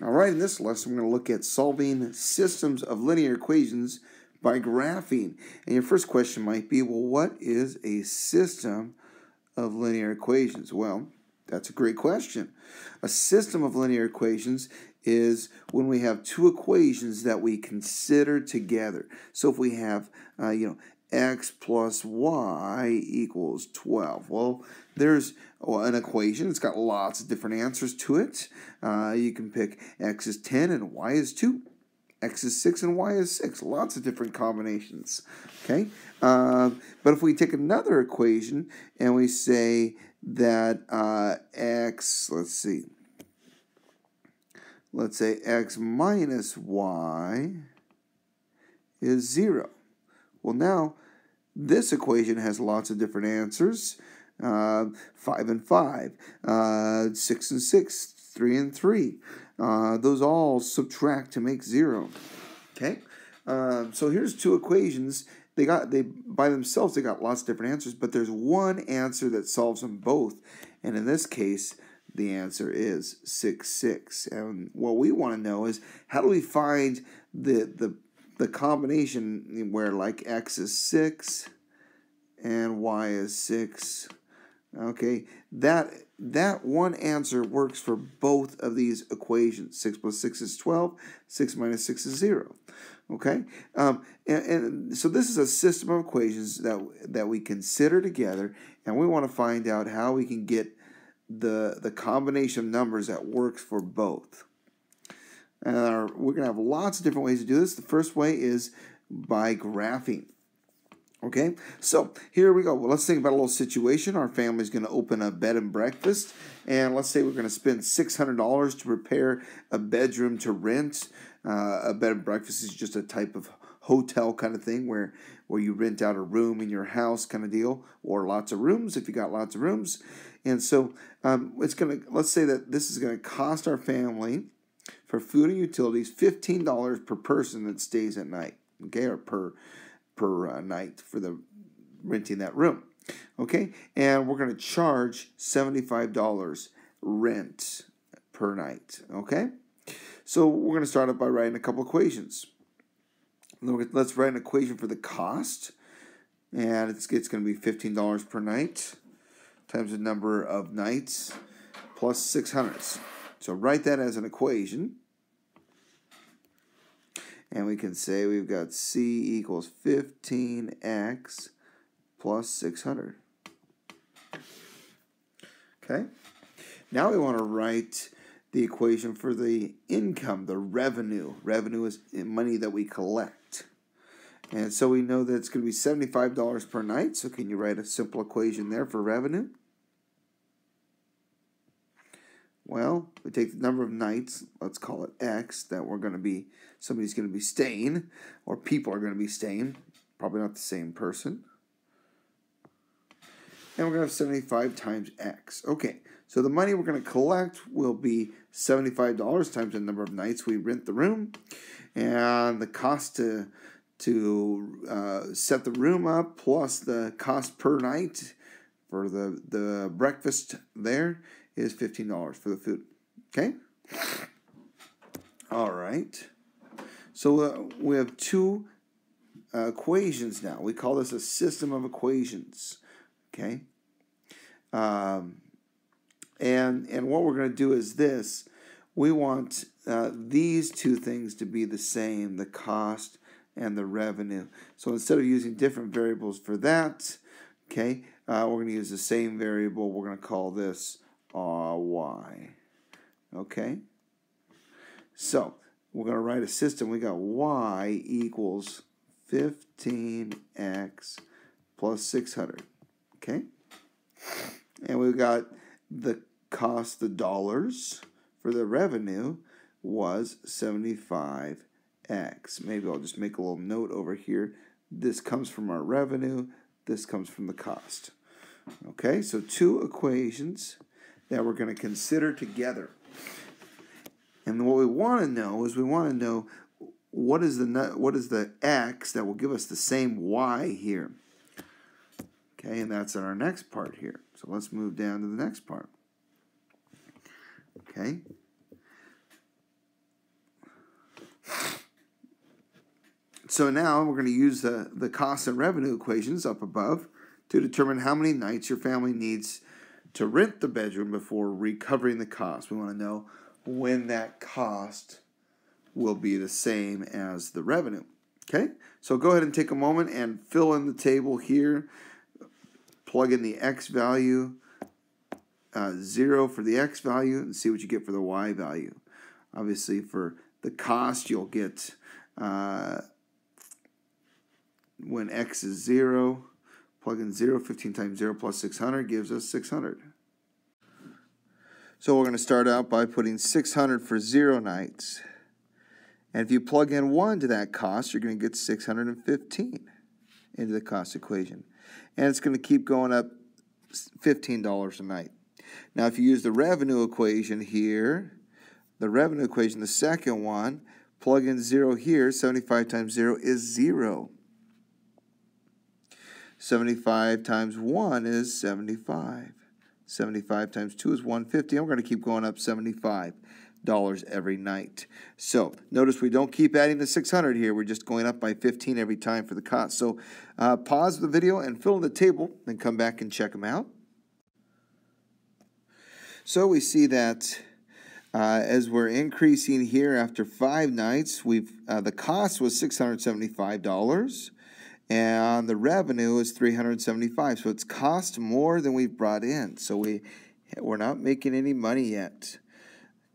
All right, in this lesson, we're going to look at solving systems of linear equations by graphing. And your first question might be, well, what is a system of linear equations? Well, that's a great question. A system of linear equations is when we have two equations that we consider together. So if we have, x plus y equals 12. Well, there's an equation. It's got lots of different answers to it. You can pick x is 10 and y is 2. X is 6 and y is 6. Lots of different combinations. Okay? But if we take another equation and we say that let's say x minus y is 0. Well, now, this equation has lots of different answers. 5 and 5, 6 and 6, 3 and 3. Those all subtract to make 0. Okay? So here's two equations. They by themselves, they got lots of different answers, but there's one answer that solves them both. And in this case, the answer is 6, 6. And what we want to know is, how do we find the combination where like x is 6 and y is 6? Okay, that one answer works for both of these equations. 6 plus 6 is 12. 6 minus 6 is 0. Okay, and so this is a system of equations that we consider together, and we want to find out how we can get the combination of numbers that works for both. We're going to have lots of different ways to do this. The first way is by graphing. Okay, so here we go. Well, let's think about a little situation. Our family's going to open a bed and breakfast, and let's say we're going to spend $600 to prepare a bedroom to rent. A bed and breakfast is just a type of hotel kind of thing where you rent out a room in your house kind of deal, or lots of rooms if you got lots of rooms. And so let's say that this is going to cost our family, for food and utilities, $15 per person that stays at night, okay, or per night for the renting that room, okay, and we're going to charge $75 rent per night, okay. So we're going to start out by writing a couple equations. Let's write an equation for the cost, and it's going to be $15 per night times the number of nights plus 600. So write that as an equation. And we can say we've got C equals 15x plus 600. Okay? Now we want to write the equation for the income, the revenue. Revenue is money that we collect. And so we know that it's going to be $75 per night. So can you write a simple equation there for revenue? Well, we take the number of nights, let's call it X, that somebody's going to be staying, or people are going to be staying, probably not the same person. And we're going to have 75 times X. Okay, so the money we're going to collect will be $75 times the number of nights we rent the room, and the cost to set the room up plus the cost per night for the breakfast there is $15 for the food. Okay? All right. So we have two equations now. We call this a system of equations. Okay? And what we're going to do is this. We want these two things to be the same, the cost and the revenue. So instead of using different variables for that, okay, we're going to use the same variable. We're going to call this y. Okay? So, we're going to write a system. We got y equals 15x plus 600. Okay? And we've got the cost, the dollars, for the revenue was 75x. Maybe I'll just make a little note over here. This comes from our revenue. This comes from the cost. Okay? So, two equations that we're going to consider together. And what we want to know is what is the x that will give us the same y here. Okay, and that's in our next part here. So let's move down to the next part. Okay. So now we're going to use the cost and revenue equations up above to determine how many nights your family needs to rent the bedroom before recovering the cost. We want to know when that cost will be the same as the revenue. Okay, so go ahead and take a moment and fill in the table here. Plug in the x value, 0 for the x value, and see what you get for the y value. Obviously, for the cost, you'll get when x is 0, plug in 0, 15 times 0 plus 600 gives us 600. So we're going to start out by putting 600 for 0 nights. And if you plug in 1 to that cost, you're going to get 615 into the cost equation. And it's going to keep going up $15 a night. Now, if you use the revenue equation here, the second one, plug in 0 here, 75 times 0 is 0. 75 times 1 is 75. 75 times 2 is 150. And we're going to keep going up $75 every night. So notice we don't keep adding the 600 here. We're just going up by 15 every time for the cost. So pause the video and fill in the table, then come back and check them out. So we see that as we're increasing here after 5 nights, the cost was $675 and the revenue is $375. So it's cost more than we've brought in. So we're not making any money yet.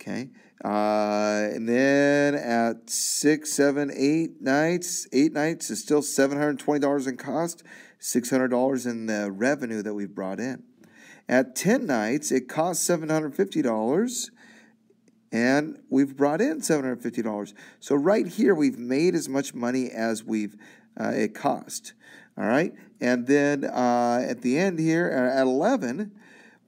Okay, and then at 6, 7, 8 nights, 8 nights is still $720 in cost, $600 in the revenue that we've brought in. At 10 nights, it costs $750, and we've brought in $750. So right here, we've made as much money as it cost. All right, and then at the end here, at 11.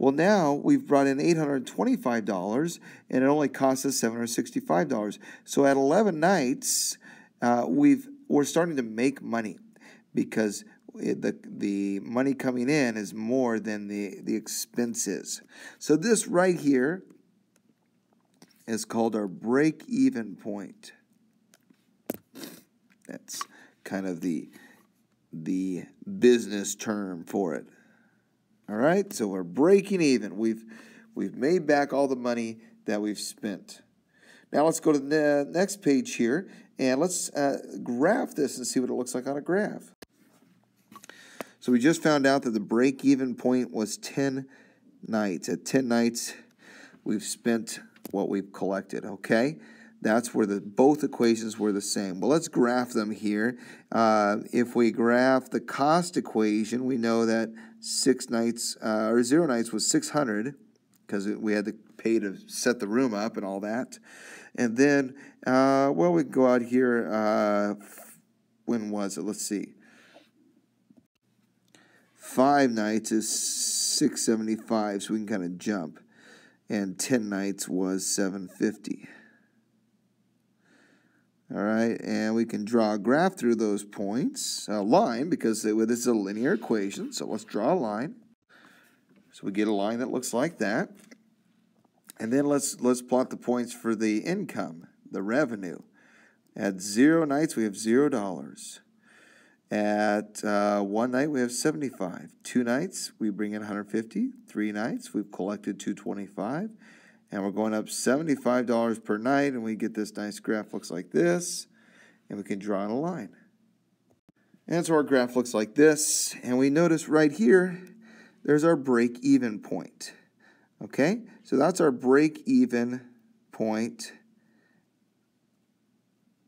Well, now we've brought in $825, and it only costs us $765. So at 11 nights, we're starting to make money because the money coming in is more than the expenses. So this right here is called our break-even point. That's kind of the business term for it. All right, so we're breaking even. We've made back all the money that we've spent. Now let's go to the next page here, and let's graph this and see what it looks like on a graph. So we just found out that the break-even point was 10 nights. At 10 nights, we've spent what we've collected, okay? That's where both equations were the same. Well, let's graph them here. If we graph the cost equation, we know that 6 nights, or 0 nights was 600 because we had to pay to set the room up and all that. And then, well, we can go out here, when was it? Let's see. 5 nights is 675, so we can kind of jump. And 10 nights was 750. All right, and we can draw a graph through those points, a line, because this is a linear equation. So let's draw a line. So we get a line that looks like that. And then let's plot the points for the income, the revenue. At 0 nights, we have $0. At 1 night, we have 75. 2 nights, we bring in 150. 3 nights, we've collected 225. And we're going up $75 per night, and we get this nice graph looks like this, and we can draw on a line. And so our graph looks like this, and we notice right here, there's our break-even point. Okay, so that's our break-even point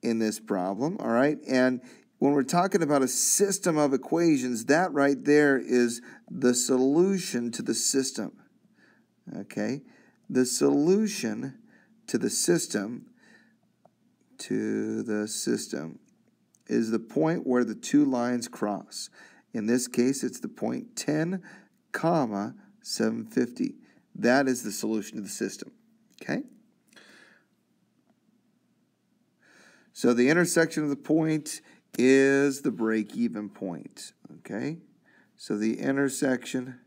in this problem, all right? And when we're talking about a system of equations, that right there is the solution to the system, okay? The solution to the system is the point where the two lines cross. In this case, it's the point 10, 750. That is the solution to the system. Okay? So the intersection of the point is the break-even point. Okay? So the intersection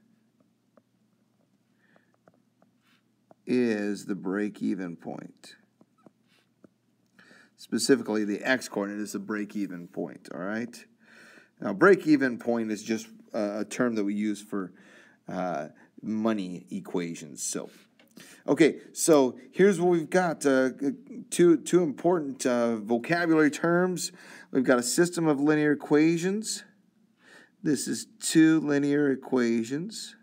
is the break-even point. Specifically, the x-coordinate is the break-even point, all right? Now, break-even point is just a term that we use for money equations. So, okay, so here's what we've got. Two important vocabulary terms. We've got a system of linear equations. This is two linear equations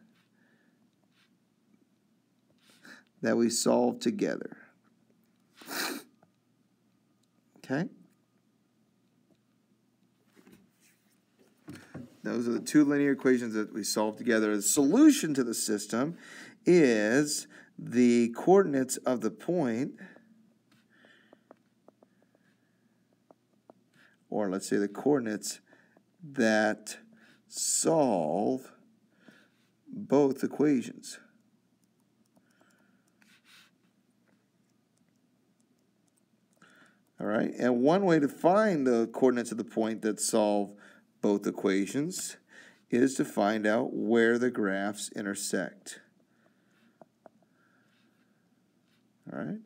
that we solve together. Okay? Those are the two linear equations that we solve together. The solution to the system is the coordinates of the point, or let's say the coordinates that solve both equations. All right, and one way to find the coordinates of the point that solve both equations is to find out where the graphs intersect. All right.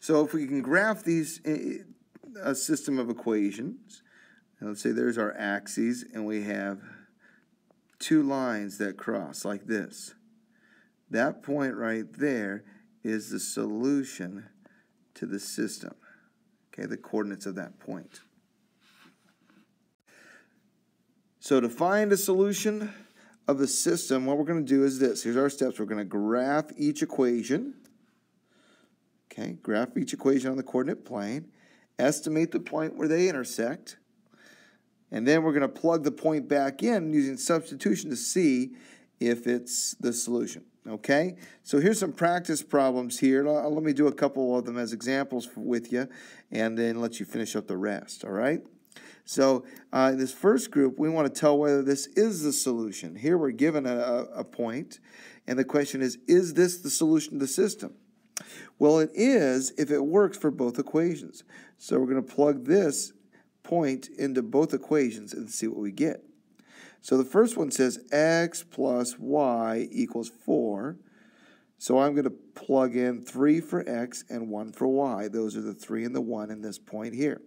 So if we can graph these, a system of equations, let's say there's our axes, and we have two lines that cross like this. That point right there is the solution to the system. Okay, the coordinates of that point. So to find a solution of the system, what we're going to do is this. Here's our steps. We're going to graph each equation. Okay, graph each equation on the coordinate plane. Estimate the point where they intersect. And then we're going to plug the point back in using substitution to see if it's the solution. Okay, so here's some practice problems here. Let me do a couple of them as examples with you, and then let you finish up the rest, all right? So in this first group, we want to tell whether this is the solution. Here we're given a point, and the question is this the solution to the system? Well, it is if it works for both equations. So we're going to plug this point into both equations and see what we get. So the first one says x plus y equals 4. So I'm going to plug in 3 for x and 1 for y. Those are the 3 and the 1 in this point here.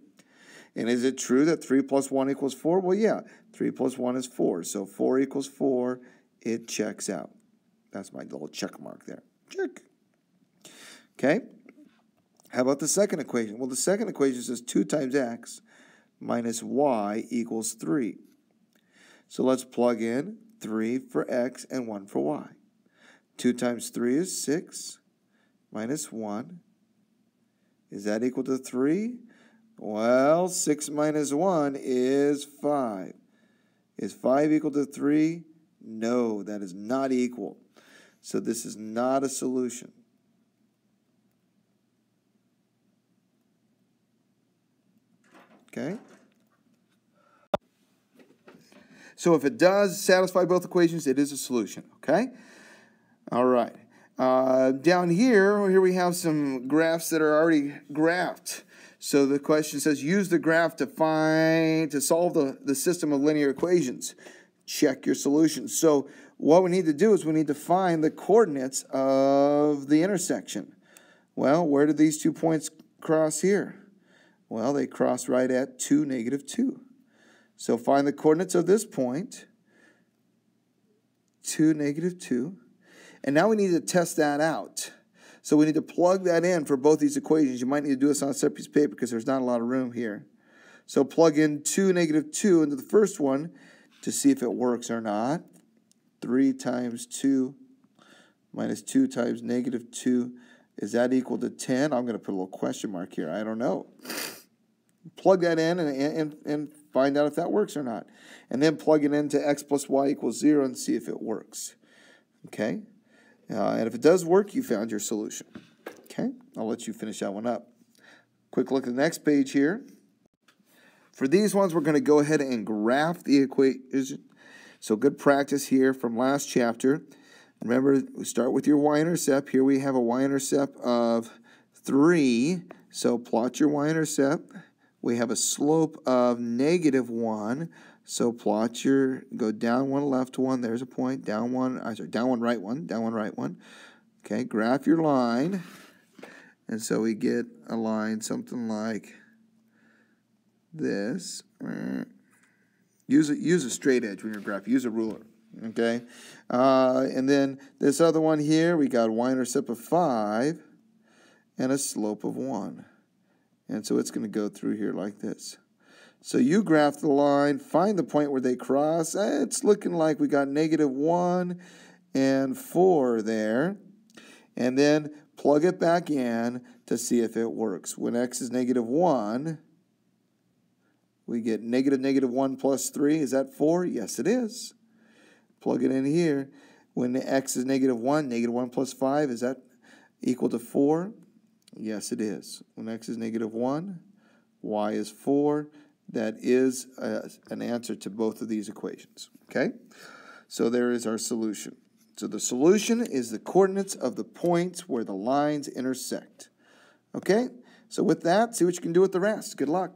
And is it true that 3 plus 1 equals 4? Well, yeah. 3 plus 1 is 4. So 4 equals 4. It checks out. That's my little check mark there. Check. Okay. How about the second equation? Well, the second equation says 2 times x minus y equals 3. So let's plug in 3 for x and 1 for y. 2 times 3 is 6 minus 1. Is that equal to 3? Well, 6 minus 1 is 5. Is 5 equal to 3? No, that is not equal. So this is not a solution. Okay? So if it does satisfy both equations, it is a solution, okay? All right. Down here we have some graphs that are already graphed. So the question says, use the graph to solve the system of linear equations. Check your solution. So what we need to do is we need to find the coordinates of the intersection. Well, where do these 2 points cross here? Well, they cross right at 2, -2. So find the coordinates of this point, 2, -2. And now we need to test that out. So we need to plug that in for both these equations. You might need to do this on a separate piece of paper because there's not a lot of room here. So plug in 2, -2 into the first one to see if it works or not. 3 times 2 minus 2 times -2. Is that equal to 10? I'm going to put a little question mark here. I don't know. Plug that in and find out if that works or not. And then plug it into x plus y equals 0 and see if it works. Okay? And if it does work, you found your solution. Okay? I'll let you finish that one up. Quick look at the next page here. For these ones, we're going to go ahead and graph the equation. So good practice here from last chapter. Remember, we start with your y-intercept. Here we have a y-intercept of 3. So plot your y-intercept. we have a slope of negative 1. So plot go down 1, left 1. There's a point. Down 1, down 1, right 1. Down 1, right 1. Okay, graph your line. And so we get a line something like this. Use a straight edge when you're graphing. Use a ruler. Okay, and then this other one here, we got y-intercept of 5 and a slope of 1. And so it's going to go through here like this. So you graph the line, find the point where they cross. It's looking like we got negative 1 and 4 there. And then plug it back in to see if it works. When x is negative 1, we get negative 1 plus 3. Is that 4? Yes, it is. Plug it in here. When x is negative 1, negative 1 plus 5, is that equal to 4? Yes, it is. When x is negative 1, y is 4. That is an answer to both of these equations. Okay? So there is our solution. So the solution is the coordinates of the points where the lines intersect. Okay? So with that, see what you can do with the rest. Good luck.